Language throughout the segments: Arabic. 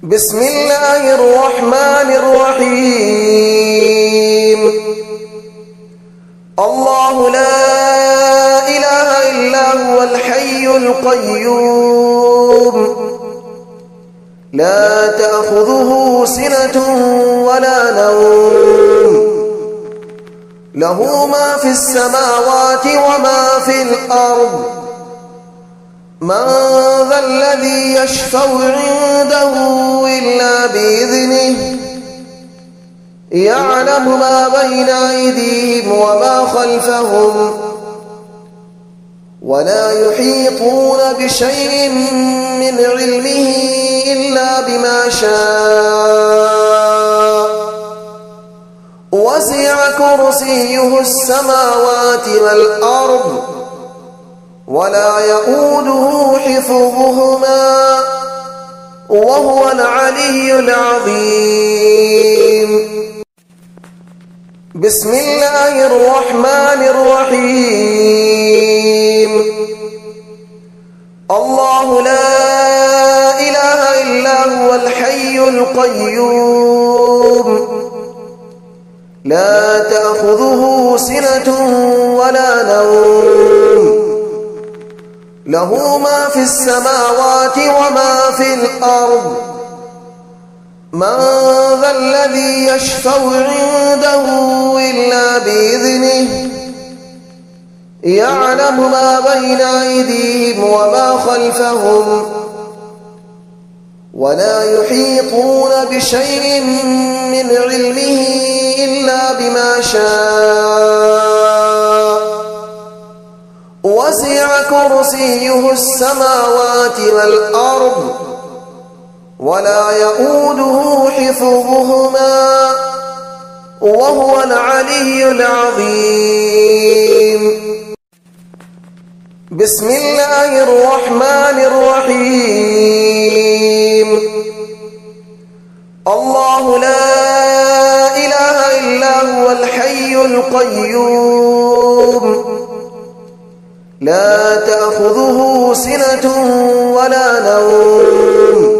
بسم الله الرحمن الرحيم. الله لا إله إلا هو الحي القيوم لا تأخذه سنة ولا نوم له ما في السماوات وما في الأرض من ذا الذي يشفع عنده إلا بإذنه يعلم ما بين أيديهم وما خلفهم ولا يحيطون بشيء من علمه إلا بما شاء وسع كرسيه السماوات والأرض ولا يؤوده حفظهما وهو العلي العظيم. بسم الله الرحمن الرحيم. الله لا إله إلا هو الحي القيوم لا تأخذه سنة ولا نوم له ما في السماوات وما في الأرض من ذا الذي يشفع عنده إلا بإذنه يعلم ما بين أيديهم وما خلفهم ولا يحيطون بشيء من علمه إلا بما شاء وسع كرسيه السماوات والأرض ولا يؤوده حفظهما وهو العلي العظيم. بسم الله الرحمن الرحيم. الله لا إله إلا هو الحي القيوم لا تأخذه سنة ولا نوم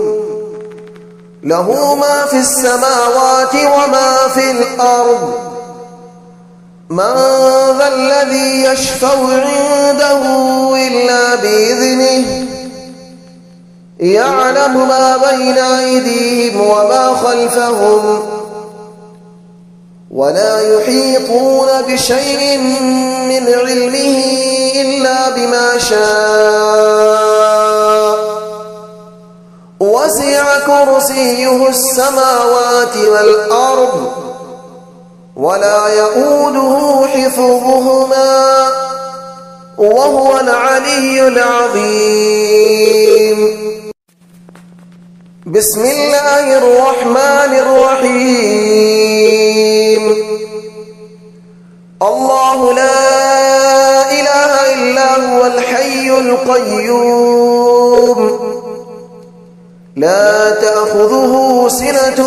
له ما في السماوات وما في الأرض من ذا الذي يشفع عنده إلا بإذنه يعلم ما بين أيديهم وما خلفهم ولا يحيطون بشيء من علمه إلا بما شاء وسع كرسيه السماوات والأرض ولا يؤوده حفظهما وهو العلي العظيم. بسم الله الرحمن الرحيم. الله لا إله إلا هو الحي القيوم لا تأخذه سنة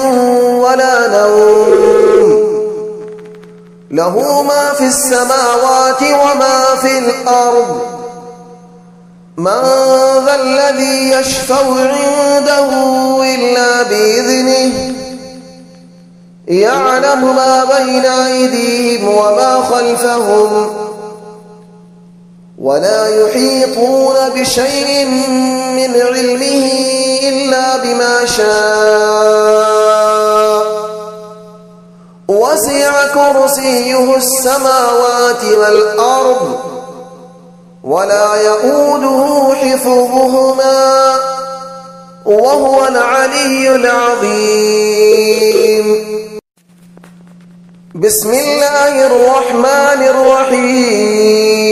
ولا نوم له ما في السماوات وما في الأرض من ذا الذي يشفع عنده إلا بإذنه يعلم ما بين أيديهم وما خلفهم ولا يحيطون بشيء من علمه إلا بما شاء وسع كرسيه السماوات والأرض ولا يؤوده حفظهما وهو العلي العظيم. بسم الله الرحمن الرحيم.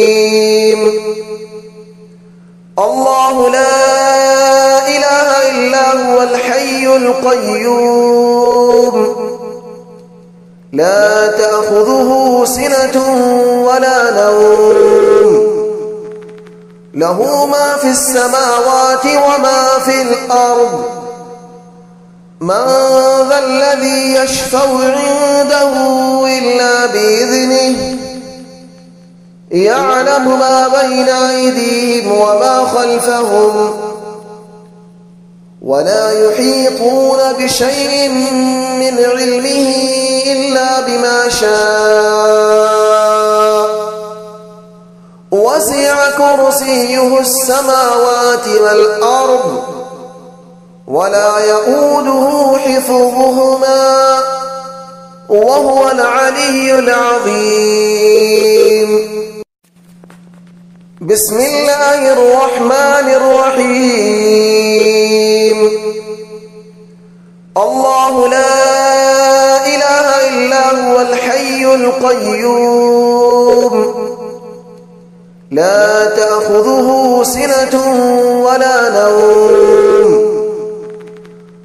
الله لا إله إلا هو الحي القيوم لا تأخذه سنة ولا نوم له ما في السماوات وما في الأرض من ذا الذي يشفع عنده إلا بإذنه يعلم ما بين أيديهم وما خلفهم ولا يحيطون بشيء من علمه إلا بما شاء وسع كرسيه السماوات والأرض ولا يؤوده حفظهما وهو العلي العظيم. بسم الله الرحمن الرحيم. الله لا إله إلا هو الحي القيوم لا تأخذه سنة ولا نوم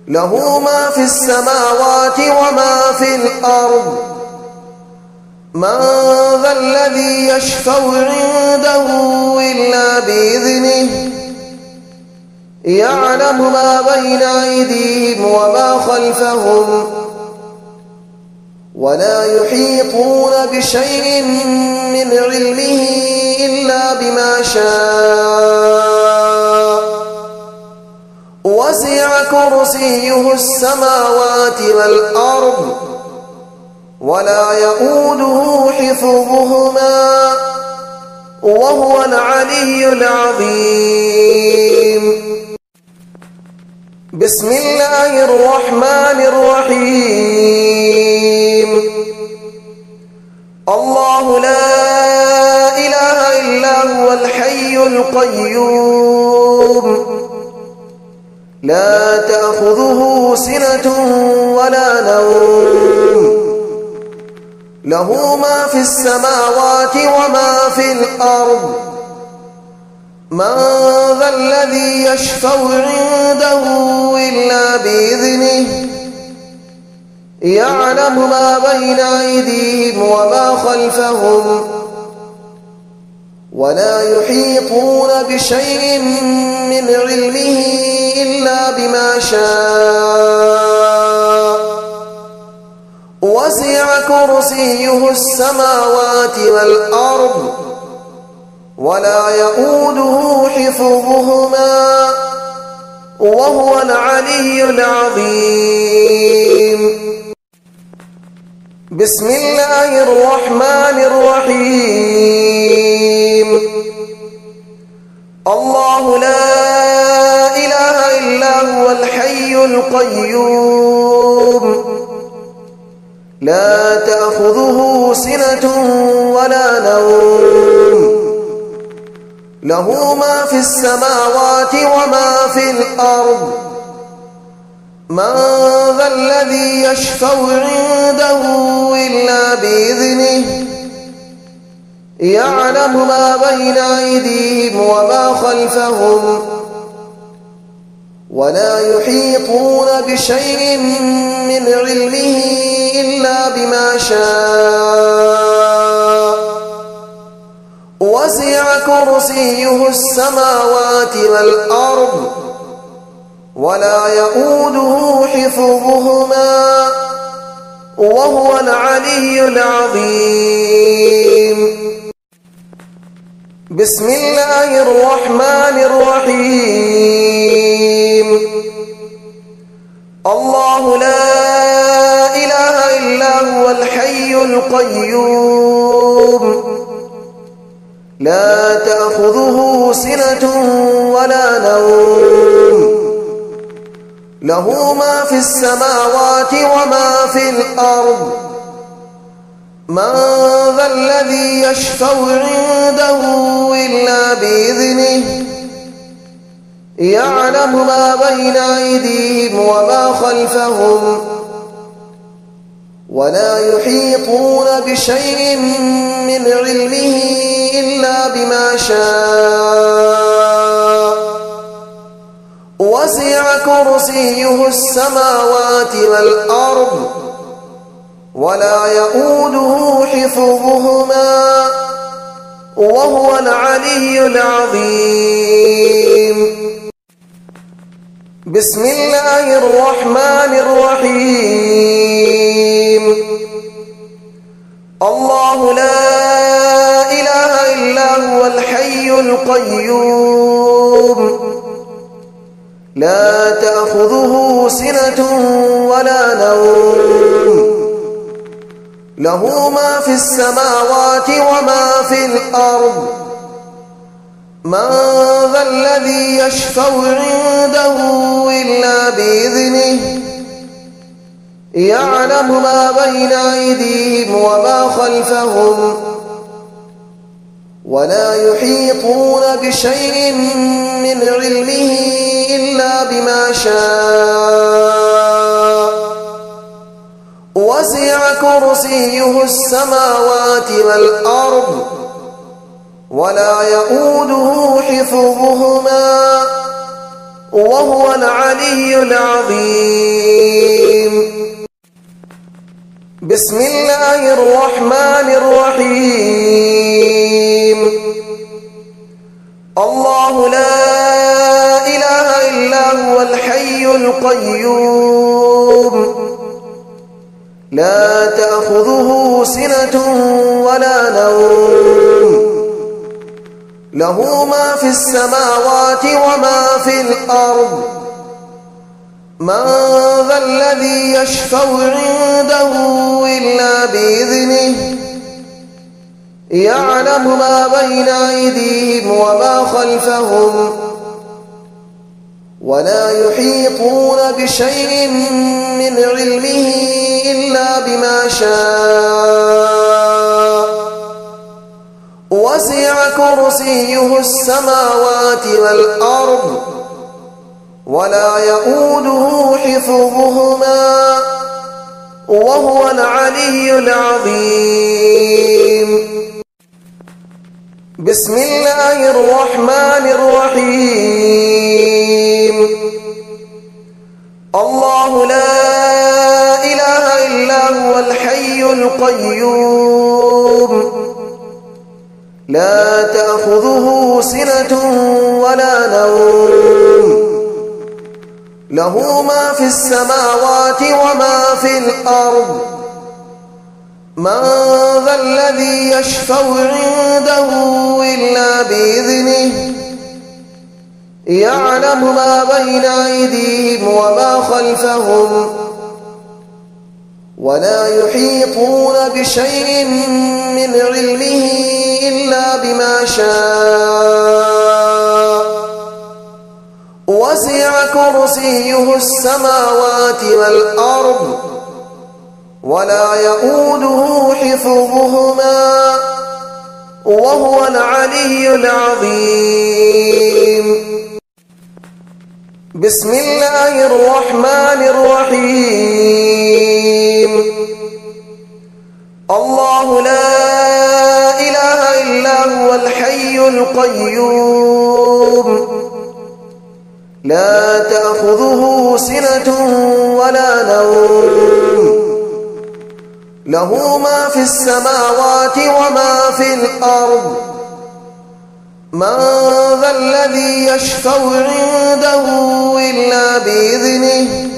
له ما في السماوات وما في الأرض من ذا الذي يشفع عنده إلا بإذنه يعلم ما بين أيديهم وما خلفهم ولا يحيطون بشيء من علمه إلا بما شاء وسع كرسيه السماوات والأرض ولا يؤوده حفظهما وهو العلي العظيم. بسم الله الرحمن الرحيم. الله لا إله إلا هو الحي القيوم لا تأخذه سنة ولا نوم له ما في السماوات وما في الأرض من ذا الذي يشفع عنده إلا بإذنه يعلم ما بين أيديهم وما خلفهم ولا يحيطون بشيء من علمه إلا بما شاء وسع كرسيه السماوات والأرض ولا يؤوده حفظهما وهو العلي العظيم. بسم الله الرحمن الرحيم. الله لا إله إلا هو الحي القيوم لا تأخذه سنة ولا نوم له ما في السماوات وما في الأرض من ذا الذي يشفع عنده إلا بإذنه يعلم ما بين أيديهم وما خلفهم ولا يحيطون بشيء من علمه إلا بما شاء وسع كرسيه السماوات والأرض ولا يؤوده حفظهما وهو العلي العظيم. بسم الله الرحمن الرحيم. الله لا إله إلا هو الحي القيوم لا تأخذه سنة ولا نوم له ما في السماوات وما في الأرض من ذا الذي يشفع عنده إلا بإذنه يعلم ما بين أيديهم وما خلفهم ولا يحيطون بشيء من علمه إلا بما شاء وسع كرسيه السماوات والأرض ولا يؤوده حفظهما وهو العلي العظيم. بسم الله الرحمن الرحيم. الله لا إله إلا هو الحي القيوم لا تأخذه سنة ولا نوم له ما في السماوات وما في الأرض من ذا الذي يشفع عنده إلا بإذنه يعلم ما بين أيديهم وما خلفهم ولا يحيطون بشيء من علمه إلا بما شاء وسع كرسيه السماوات والأرض ولا يؤوده حفظهما وهو العلي العظيم. بسم الله الرحمن الرحيم. الله لا إله إلا هو الحي القيوم لا تأخذه سنة ولا نوم له ما في السماوات وما في الأرض من ذا الذي يشفع عنده إلا بإذنه يعلم ما بين أيديهم وما خلفهم ولا يحيطون بشيء من علمه إلا بما شاء وسع كرسيه السماوات والأرض ولا يؤوده حفظهما وهو العلي العظيم. بسم الله الرحمن الرحيم. الله لا إله إلا هو الحي القيوم لا تأخذه سنة ولا نوم له ما في السماوات وما في الأرض من ذا الذي يشفع عنده إلا بإذنه يعلم ما بين أيديهم وما خلفهم ولا يحيطون بشيء من علمه إلا بما شاء وسع كرسيه السماوات والأرض ولا يؤوده حفظهما وهو العلي العظيم. بسم الله الرحمن الرحيم. الله لا إله إلا هو الحي القيوم لا تأخذه سنة ولا نوم له ما في السماوات وما في الأرض من ذا الذي يشفع عنده إلا بإذنه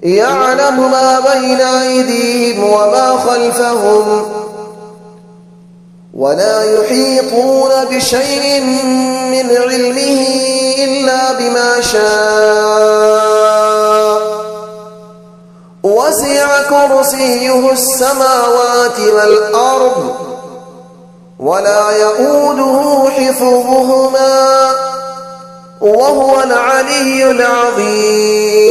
يعلم ما بين أيديهم وما خلفهم ولا يحيطون بشيء من علمه إلا بما شاء وسع كرسيه السماوات والأرض ولا يؤوده حفظهما وهو العلي العظيم.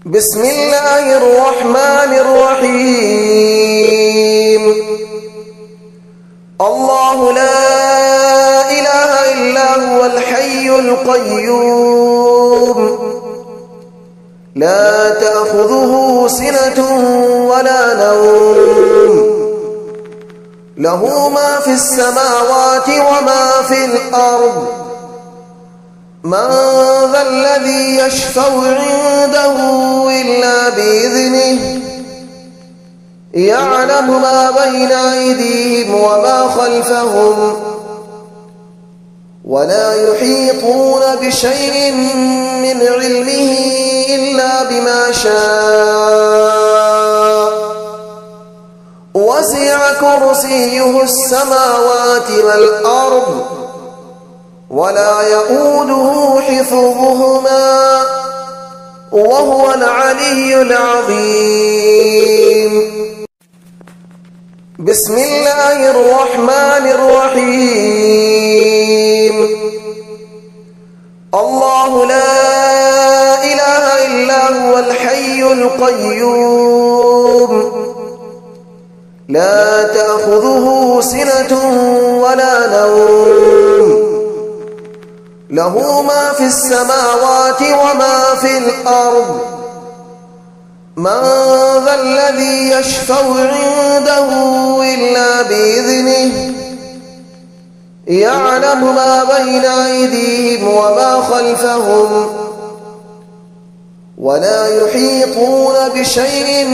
بسم الله الرحمن الرحيم. الله لا إله إلا هو الحي القيوم لا تأخذه سنة ولا نوم له ما في السماوات وما في الأرض من ذا الذي يشفع عنده إلا بإذنه يعلم ما بين أيديهم وما خلفهم ولا يحيطون بشيء من علمه إلا بما شاء وسع كرسيه السماوات والأرض ولا يؤوده حفظهما وهو العلي العظيم. بسم الله الرحمن الرحيم. الله لا إله إلا هو الحي القيوم لا تأخذه سنة ولا نوم له ما في السماوات وما في الأرض من ذا الذي يشفع عنده إلا بإذنه يعلم ما بين أيديهم وما خلفهم ولا يحيطون بشيء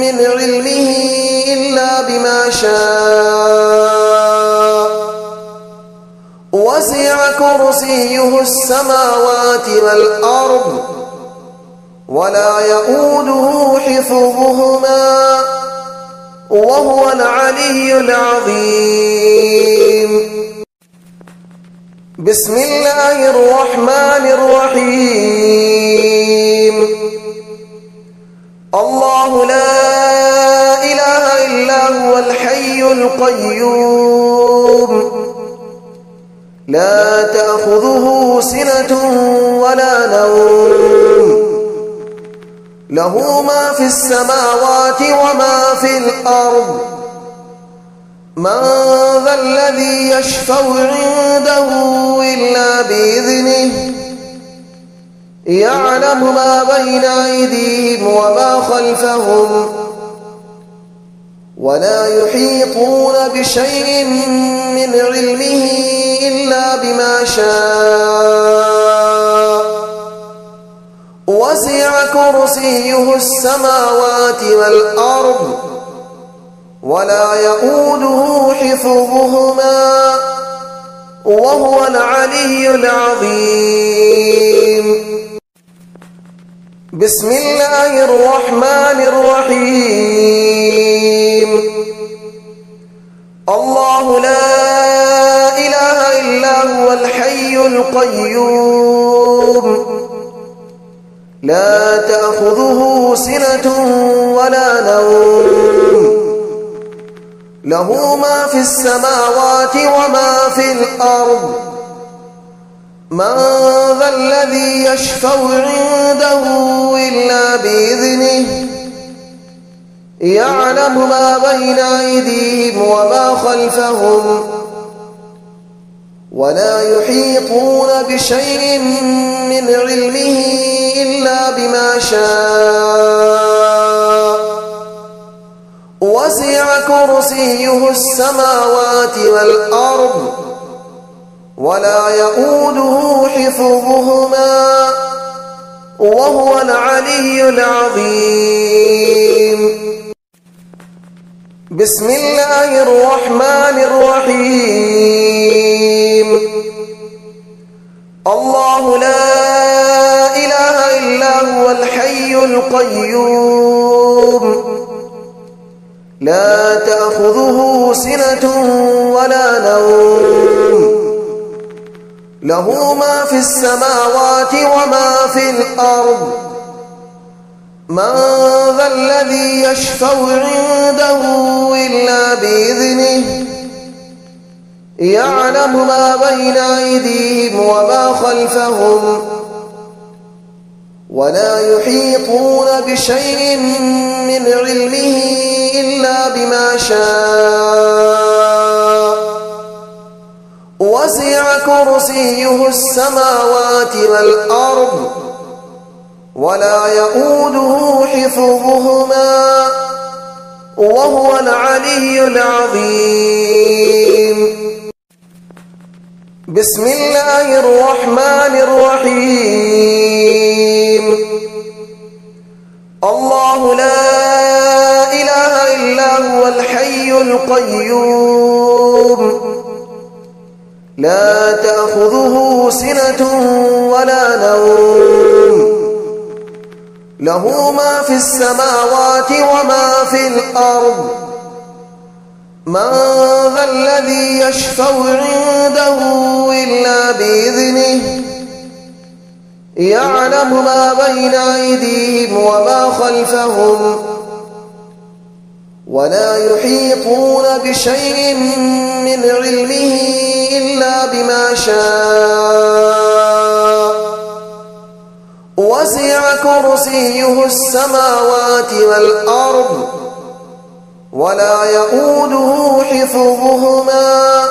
من علمه إلا بما شاء وسع كرسيه السماوات والأرض ولا يؤوده حفظهما وهو العلي العظيم. بسم الله الرحمن الرحيم. الله لا إله إلا هو الحي القيوم لا تأخذه سنة ولا نوم له ما في السماوات وما في الأرض من ذا الذي يشفع عنده إلا بإذنه يعلم ما بين أيديهم وما خلفهم ولا يحيطون بشيء من علمه إلا بما شاء وسع كرسيه السماوات والأرض ولا يؤوده حفظهما وهو العلي العظيم. بسم الله الرحمن الرحيم. الله لا إله إلا هو الحي القيوم لا تأخذه سنة ولا نوم له ما في السماوات وما في الأرض من ذا الذي يشفع عنده إلا بإذنه يعلم ما بين أيديهم وما خلفهم ولا يحيطون بشيء من علمه إلا بما شاء وسع كرسيه السماوات والأرض ولا يؤوده حفظهما وهو العلي العظيم. بسم الله الرحمن الرحيم. الله لا إله إلا هو الحي القيوم لا تأخذه سنة ولا نوم له ما في السماوات وما في الأرض من ذا الذي يشفع عنده إلا بإذنه يعلم ما بين أيديهم وما خلفهم ولا يحيطون بشيء من علمه إلا بما شاء وسع كرسيه السماوات والأرض ولا يؤوده حفظهما وهو العلي العظيم. بسم الله الرحمن الرحيم. الله لا إله إلا هو الحي القيوم لا تأخذه سنة ولا نوم له ما في السماوات وما في الأرض من ذا الذي يشفع عنده إلا بإذنه يعلم ما بين أيديهم وما خلفهم ولا يحيطون بشيء من علمه إلا بما شاء وسع كرسيه السماوات والأرض ولا يؤوده حفظهما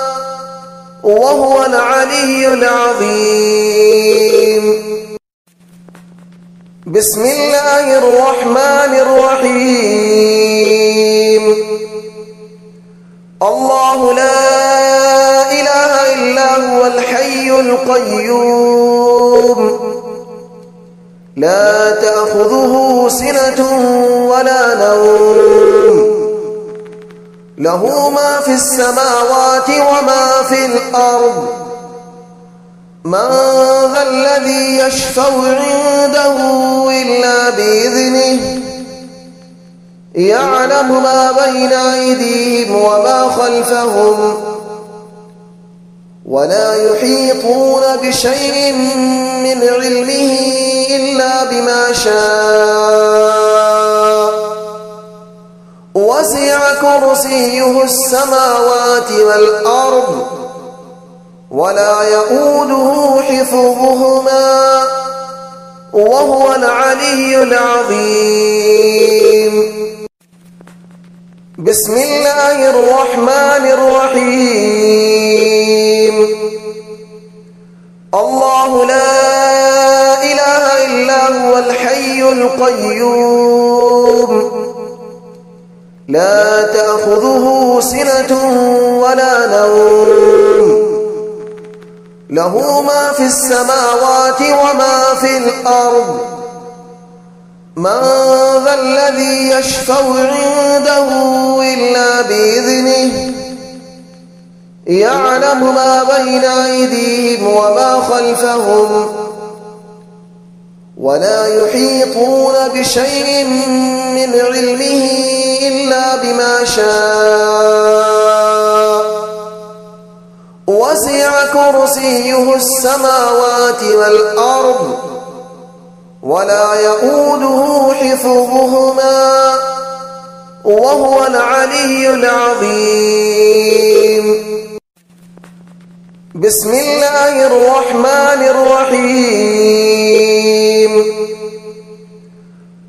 وهو العلي العظيم. بسم الله الرحمن الرحيم. الله لا إله إلا هو الحي القيوم لا تأخذه سنة ولا نوم له ما في السماوات وما في الأرض من ذا الذي يشفع عنده إلا بإذنه يعلم ما بين أيديهم وما خلفهم ولا يحيطون بشيء من علمه إلا بما شاء وسع كرسيه السماوات والأرض ولا يؤوده حفظهما وهو العلي العظيم. بسم الله الرحمن الرحيم. الله لا إله إلا هو الحي القيوم لا تأخذه سنة ولا نوم له ما في السماوات وما في الأرض من ذا الذي يشفع عنده إلا بإذنه يعلم ما بين أيديهم وما خلفهم ولا يحيطون بشيء من علمه إلا بما شاء وسع كرسيه السماوات والأرض ولا يؤوده حفظهما وهو العلي العظيم. بسم الله الرحمن الرحيم.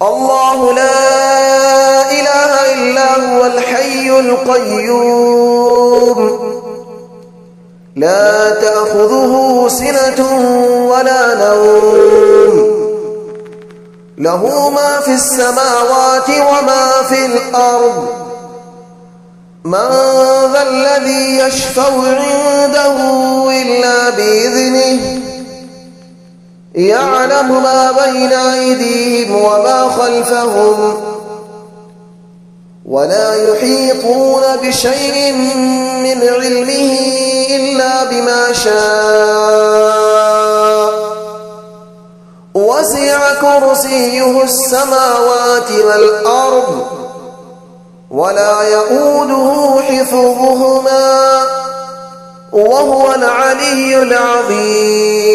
الله لا إله إلا هو الحي القيوم لا تأخذه سنة ولا نوم له ما في السماوات وما في الأرض من ذا الذي يشفع عنده إلا بإذنه يعلم ما بين أيديهم وما خلفهم ولا يحيطون بشيء من علمه إلا بما شاء وسع كرسيه السماوات والأرض ولا يؤوده حفظهما وهو العلي العظيم.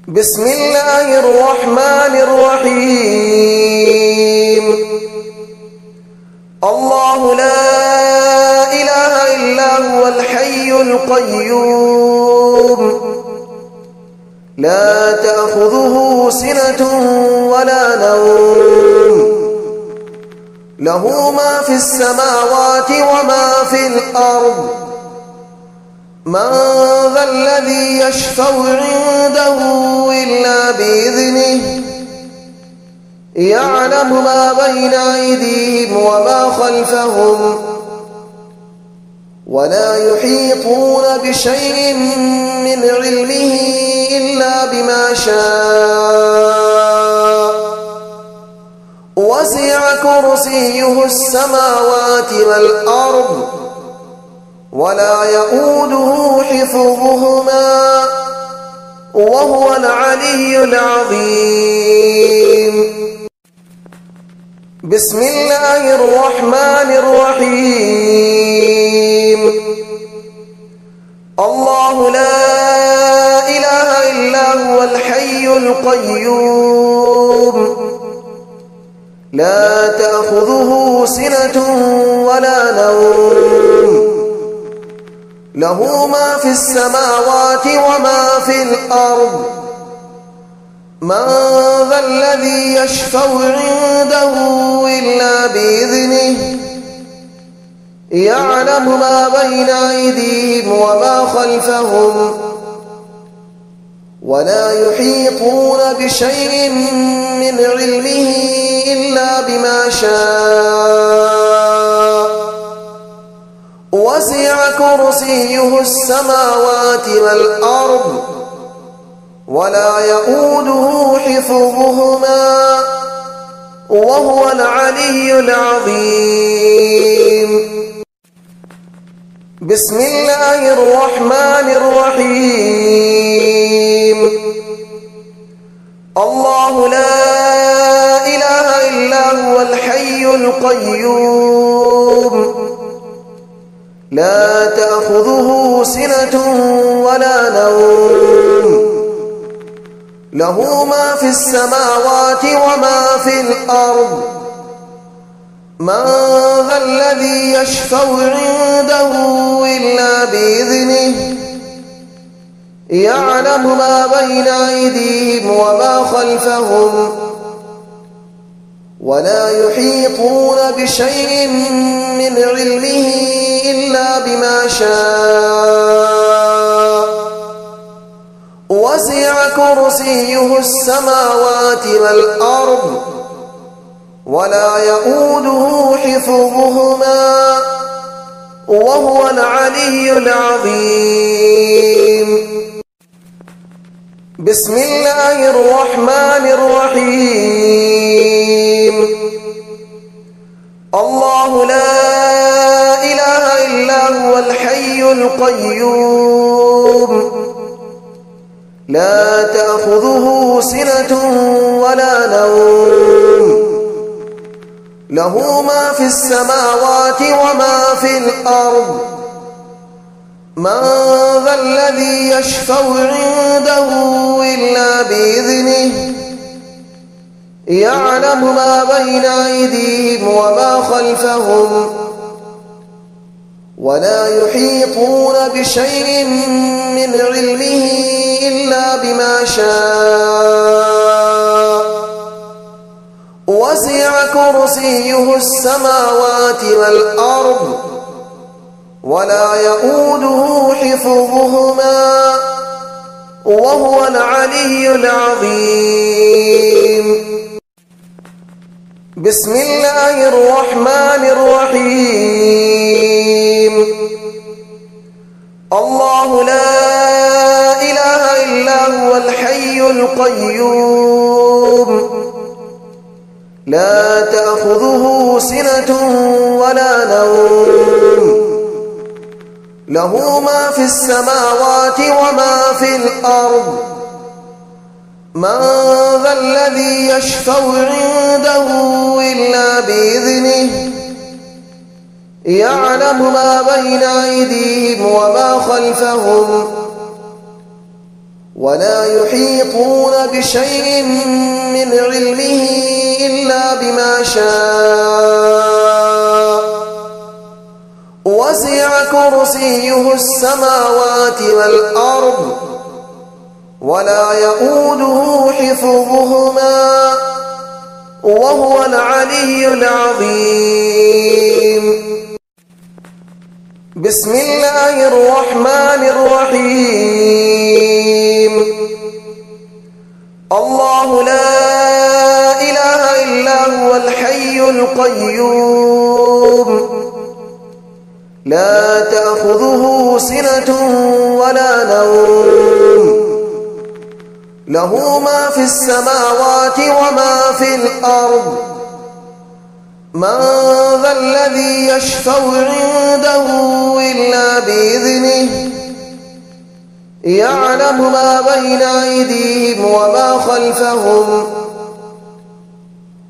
بسم الله الرحمن الرحيم. الله لا إله إلا هو الحي القيوم لا تأخذه سنة ولا نوم له ما في السماوات وما في الأرض من ذا الذي يشفع عنده إلا بإذنه يعلم ما بين أيديهم وما خلفهم ولا يحيطون بشيء من علمه إلا بما شاء وسع كرسيه السماوات والأرض ولا يؤوده حفظهما وهو العلي العظيم. بسم الله الرحمن الرحيم الله لا إله إلا هو الحي القيوم لا تأخذه سنة ولا نوم له ما في السماوات وما في الأرض من ذا الذي يشفع عنده إلا بإذنه يعلم ما بين أيديهم وما خلفهم ولا يحيطون بشيء من علمه إلا بما شاء وسع كرسيه السماوات والأرض ولا يؤوده حفظهما وهو العلي العظيم بسم الله الرحمن الرحيم الله لا إله إلا هو الحي القيوم لا تأخذه سنة ولا نوم له ما في السماوات وما في الأرض من ذا الذي يشفع عنده إلا بإذنه يعلم ما بين أيديهم وما خلفهم ولا يحيطون بشيء من علمه إلا بما شاء وسع كرسيه السماوات والأرض ولا يؤوده حفظهما وهو العلي العظيم بسم الله الرحمن الرحيم الله لا إله إلا هو الحي القيوم لا تأخذه سنة ولا نوم له ما في السماوات وما في الأرض من ذا الذي يشفع عنده إلا بإذنه يعلم ما بين أيديهم وما خلفهم ولا يحيطون بشيء من علمه إلا بما شاء وسع كرسيه السماوات والأرض ولا يؤوده حفظهما وهو العلي العظيم بسم الله الرحمن الرحيم الله لا إله إلا هو الحي القيوم لا تأخذه سنة ولا نوم له ما في السماوات وما في الأرض من ذا الذي يشفع عنده إلا بإذنه يعلم ما بين أيديهم وما خلفهم ولا يحيطون بشيء من علمه إلا بما شاء وسع كرسيه السماوات والأرض ولا يؤوده حفظهما وهو العلي العظيم بسم الله الرحمن الرحيم الله لا إله إلا هو الحي القيوم لا تأخذه سنة ولا نوم له ما في السماوات وما في الأرض من ذا الذي يشفع عنده إلا بإذنه يعلم ما بين أيديهم وما خلفهم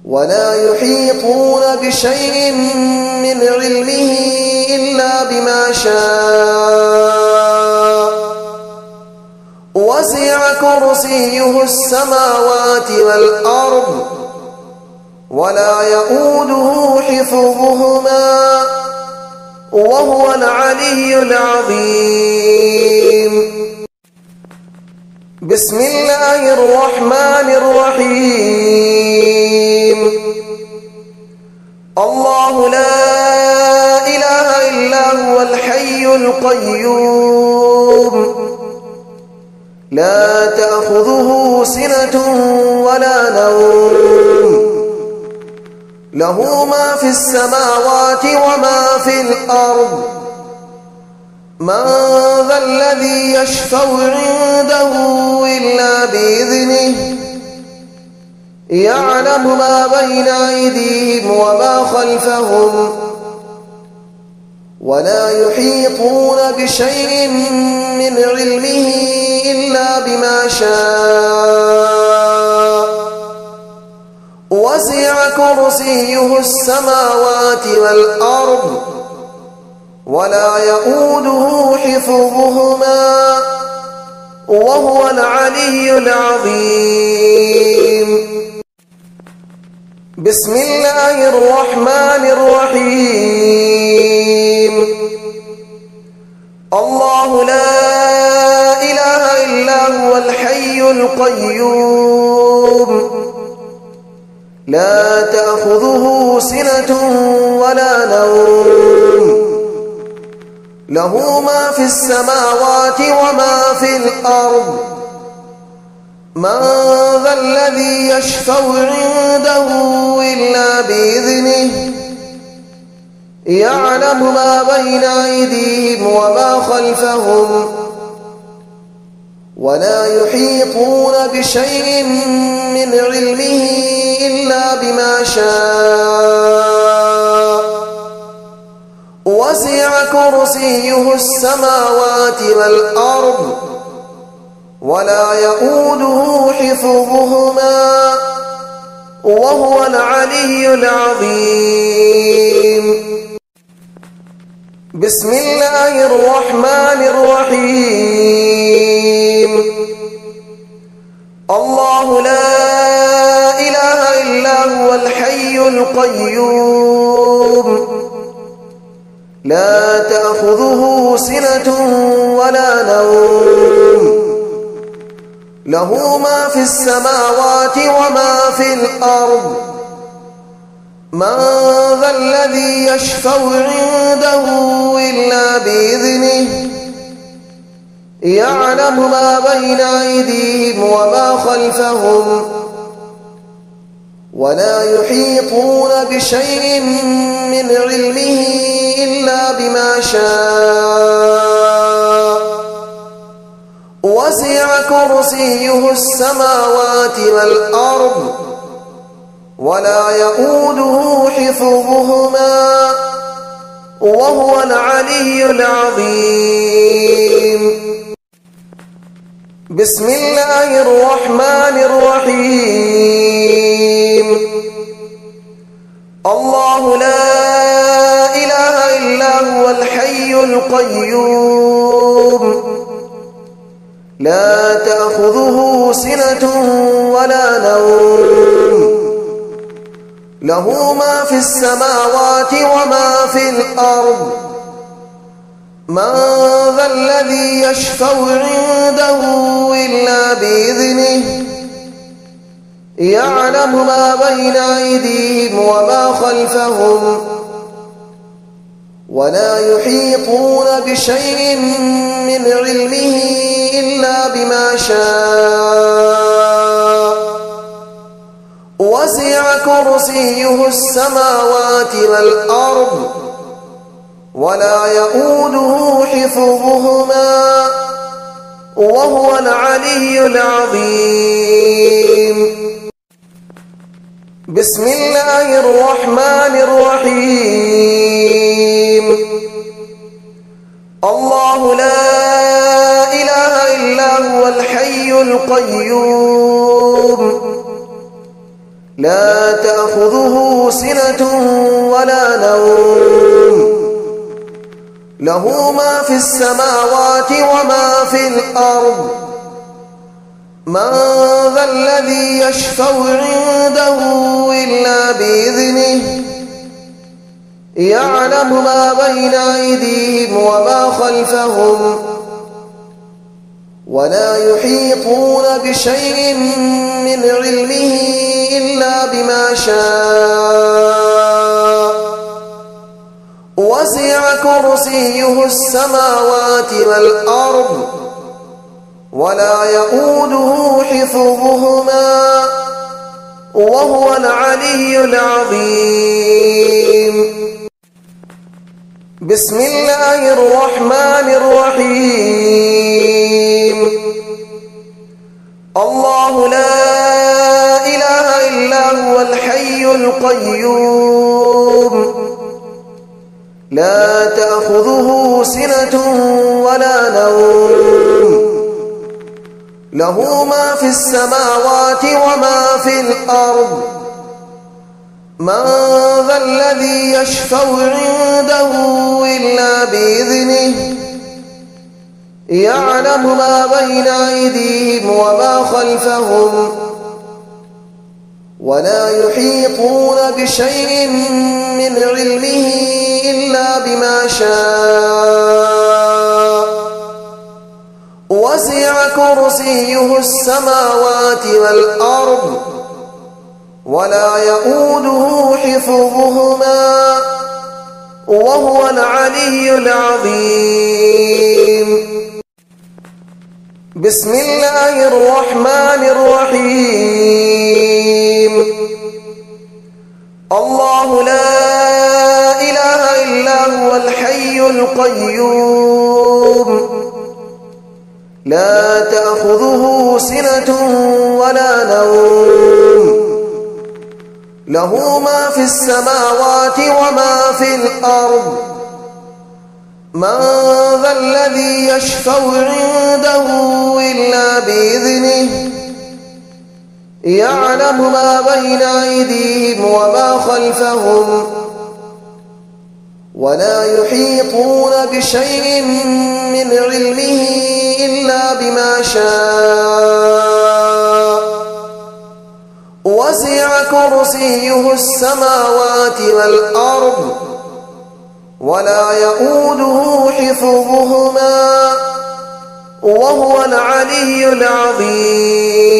ولا يحيطون بشيء من علمه إلا بما شاء وسع كرسيه السماوات والأرض ولا يؤوده حفظهما وهو العلي العظيم. بسم الله الرحمن الرحيم. الله لا إله إلا هو الحي القيوم لا تأخذه سنة ولا نوم له ما في السماوات وما في الأرض من ذا الذي يشفع عنده إلا بإذنه يعلم ما بين أيديهم وما خلفهم ولا يحيطون بشيء من علمه إلا بما شاء وسع كرسيه السماوات والأرض ولا يؤوده حفظهما وهو العلي العظيم. بسم الله الرحمن الرحيم. الله لا إله إلا هو الحي القيوم لا تأخذه سنة ولا نوم له ما في السماوات وما في الأرض من ذا الذي يشفع عنده إلا بإذنه يعلم ما بين أيديهم وما خلفهم ولا يحيطون بشيء من علمه إلا بما شاء وسع كرسيه السماوات والأرض ولا يؤوده حفظهما وهو العلي العظيم. بسم الله الرحمن الرحيم. الله لا إله إلا هو الحي القيوم لا تأخذه سنة ولا نوم له ما في السماوات وما في الأرض من ذا الذي يشفع عنده إلا بإذنه يعلم ما بين أيديهم وما خلفهم ولا يحيطون بشيء من علمه إلا بما شاء وسع كرسيه السماوات والأرض ولا يؤوده حفظهما وهو العلي العظيم. بسم الله الرحمن الرحيم. الله لا إله إلا هو الحي القيوم لا تأخذه سنة ولا نوم له ما في السماوات وما في الأرض من ذا الذي يشفع عنده إلا بإذنه يعلم ما بين أيديهم وما خلفهم ولا يحيطون بشيء من علمه إلا بما شاء وسع كرسيه السماوات والأرض ولا يؤوده حفظهما وهو العلي العظيم. بسم الله الرحمن الرحيم. الله لا إله إلا هو الحي القيوم لا تأخذه سنة ولا نوم له ما في السماوات وما في الأرض من ذا الذي يشفع عنده إلا بإذنه يعلم ما بين أيديهم وما خلفهم ولا يحيطون بشيء من علمه إلا بما شاء وسع كرسيه السماوات والأرض ولا يؤوده حفظهما وهو العلي العظيم. بسم الله الرحمن الرحيم. الله لا إله إلا هو الحي القيوم لا تأخذه سنة ولا نوم له ما في السماوات وما في الأرض من ذا الذي يشفع عنده إلا بإذنه يعلم ما بين أيديهم وما خلفهم ولا يحيطون بشيء من علمه إلا بما شاء وسع كرسيه السماوات والأرض ولا يؤوده حفظهما وهو العلي العظيم. بسم الله الرحمن الرحيم. الله لا إله إلا هو الحي القيوم لا تأخذه سنة ولا نوم له ما في السماوات وما في الأرض من ذا الذي يشفع عنده إلا بإذنه يعلم ما بين أيديهم وما خلفهم ولا يحيطون بشيء من علمه إلا بما شاء وسع كرسيه السماوات والأرض ولا يؤوده حفظهما وهو العلي العظيم.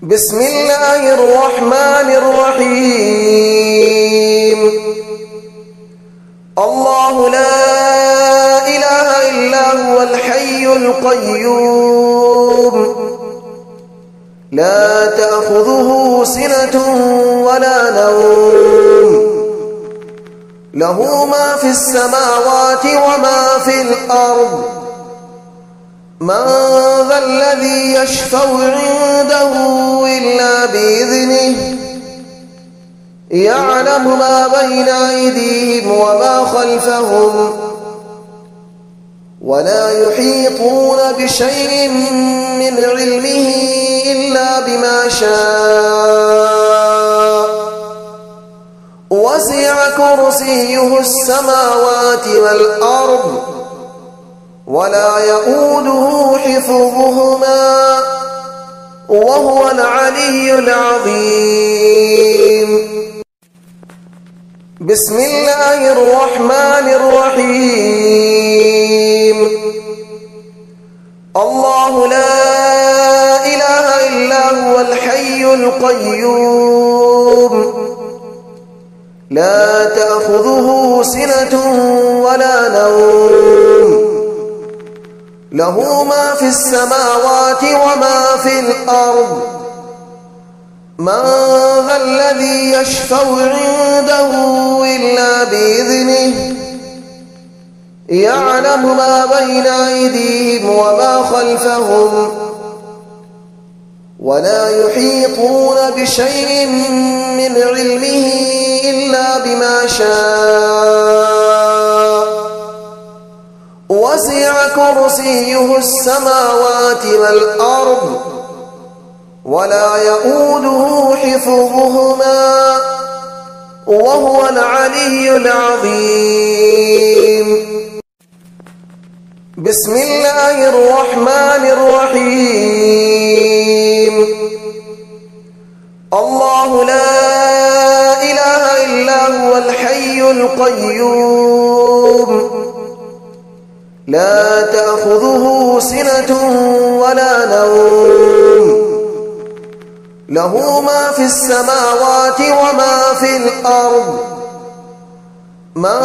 بسم الله الرحمن الرحيم. الله لا إله إلا هو الحي القيوم لا تأخذه سنة ولا نوم له ما في السماوات وما في الأرض من ذا الذي يشفع عنده إلا بإذنه يعلم ما بين أيديهم وما خلفهم ولا يحيطون بشيء من علمه إلا بما شاء وسع كرسيه السماوات والأرض ولا يؤوده حفظهما وهو العلي العظيم. بسم الله الرحمن الرحيم. الله لا إله إلا هو الحي القيوم لا تأخذه سنة ولا نوم له ما في السماوات وما في الأرض من ذا الذي يشفع عنده إلا بإذنه يعلم ما بين أيديهم وما خلفهم ولا يحيطون بشيء من علمه إلا بما شاء وسع كرسيه السماوات والأرض ولا يؤوده حفظهما وهو العلي العظيم. بسم الله الرحمن الرحيم. الله لا إله إلا هو الحي القيوم لا تأخذه سنة ولا نوم له ما في السماوات وما في الأرض من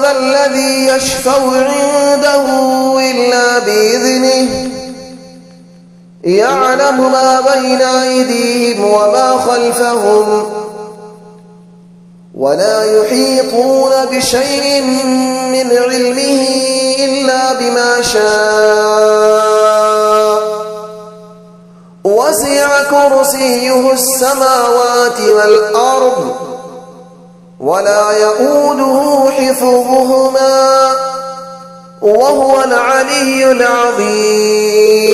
ذا الذي يشفع عنده إلا بإذنه يعلم ما بين أيديهم وما خلفهم ولا يحيطون بشيء من علمه إلا بما شاء وسع كرسيه السماوات والأرض ولا يؤوده حفظهما وهو العلي العظيم.